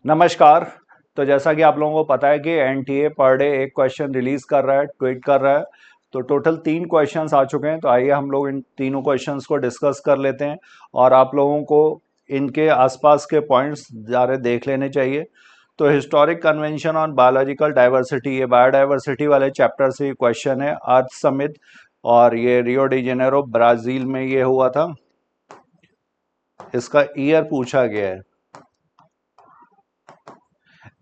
नमस्कार। तो जैसा कि आप लोगों को पता है कि एनटीए पर डे एक क्वेश्चन रिलीज कर रहा है, ट्वीट कर रहा है। तो टोटल 3 क्वेश्चंस आ चुके हैं। तो आइए हम लोग इन तीनों क्वेश्चंस को डिस्कस कर लेते हैं और आप लोगों को इनके आसपास के पॉइंट्स ज़रा देख लेने चाहिए। तो historic convention on biological diversity, ये बायोडाइवर्सिटी वाले चैप्टर से क्वेश्चन है, अर्थ समिट। और ये रियो डी जेनेरो ब्राज़ील में ये हुआ था। इसका ईयर पूछा गया है,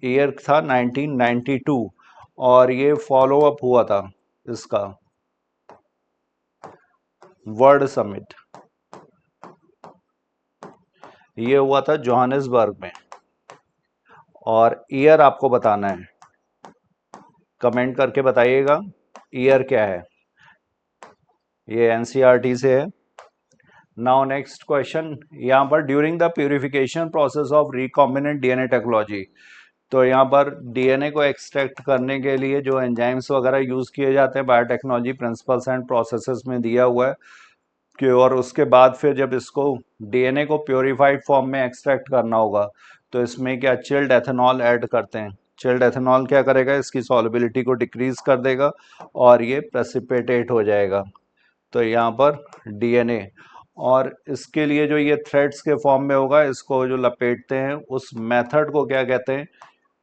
ईयर था 1992। और ये फॉलो अप हुआ था इसका वर्ल्ड समिट, ये हुआ था जोहानिसबर्ग में। और ईयर आपको बताना है, कमेंट करके बताइएगा ईयर क्या है। ये एनसीईआरटी से है। नाउ नेक्स्ट क्वेश्चन, यहाँ पर during the purification process of recombinant DNA technology, तो यहाँ पर डीएनए को एक्सट्रैक्ट करने के लिए जो एंजाइम्स वगैरह यूज़ किए जाते हैं, बायोटेक्नोलॉजी प्रिंसिपल्स एंड प्रोसेसेस में दिया हुआ है कि और उसके बाद फिर जब इसको डीएनए को प्योरीफाइड फॉर्म में एक्सट्रैक्ट करना होगा तो इसमें क्या चिल्ड एथेनॉल ऐड करते हैं। चिल्ड एथेनॉल क्या करेगा, इसकी सॉल्युबिलिटी को डिक्रीज कर देगा और ये प्रेसिपिटेट हो जाएगा। तो यहाँ पर डीएनए, और इसके लिए जो ये थ्रेड्स के फॉर्म में होगा, इसको जो लपेटते हैं उस मेथड को क्या कहते हैं,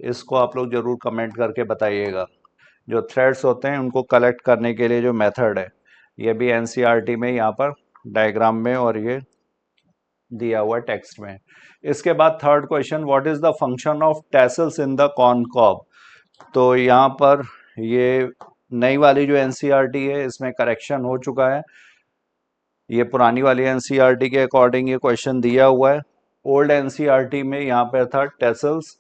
इसको आप लोग जरूर कमेंट करके बताइएगा। जो थ्रेड्स होते हैं उनको कलेक्ट करने के लिए जो मेथड है, ये भी एनसीईआरटी में यहाँ पर डायग्राम में और ये दिया हुआ टेक्स्ट में। इसके बाद third question, what is the function of tassels in the corn cob. तो यहाँ पर ये नई वाली जो एनसीईआरटी है इसमें करेक्शन हो चुका है। ये पुरानी वाली एनसीईआरटी के अकॉर्डिंग ये क्वेश्चन दिया हुआ है। ओल्ड एनसीईआरटी में यहाँ पर था tassels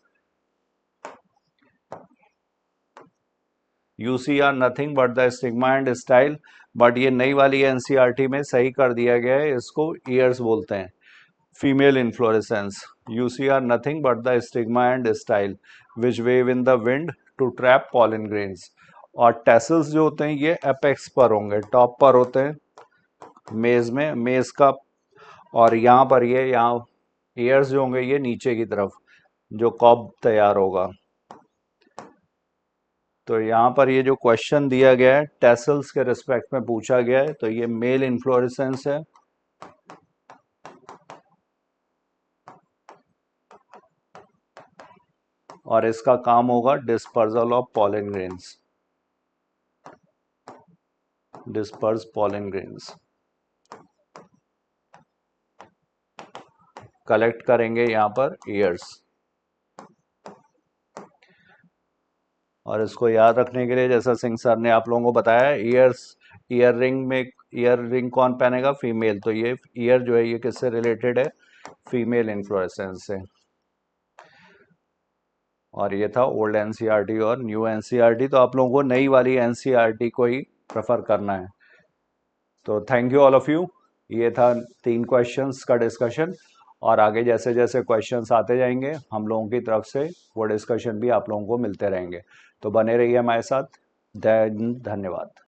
you see are nothing but the stigma and style, but ये नई वाली एनसीईआरटी में सही कर दिया गया है, इसको ईयर्स बोलते हैं। Female inflorescence, you see are nothing but the stigma and style which wave in the wind to trap pollen grains. और टेसल्स जो होते हैं ये एपेक्स पर होंगे, टॉप पर होते हैं मेज में, मेज का। और यहाँ पर ये यहाँ ईयर्स जो होंगे ये नीचे की तरफ जो कॉब तैयार होगा। तो यहाँ पर ये जो क्वेश्चन दिया गया है टेसल्स के रिस्पेक्ट में पूछा गया है, तो ये मेल इन्फ्लोरेसेंस है। और इसका काम होगा dispersal of pollen grains, disperse pollen grains collect करेंगे यहाँ पर ईयर्स। और इसको याद रखने के लिए जैसा सिंह सर ने आप लोगों को बताया, ईयर्स, ईयर रिंग में ईयर रिंग कौन पहनेगा, फीमेल। तो ये ईयर जो है ये किससे रिलेटेड है, फीमेल इन्फ्लोरेसेंस से। और ये था ओल्ड एनसीईआरटी और न्यू एनसीईआरटी। तो आप लोगों को नई वाली एनसीईआरटी को ही प्रेफर करना है। तो thank you all of you. ये था 3 क्वेश्चंस का डिस्कशन, और आगे जैसे जैसे क्वेश्चंस आते जाएंगे हम लोगों की तरफ से वो डिस्कशन भी आप लोगों को मिलते रहेंगे। तो बने रहिए हमारे साथ। धन्यवाद।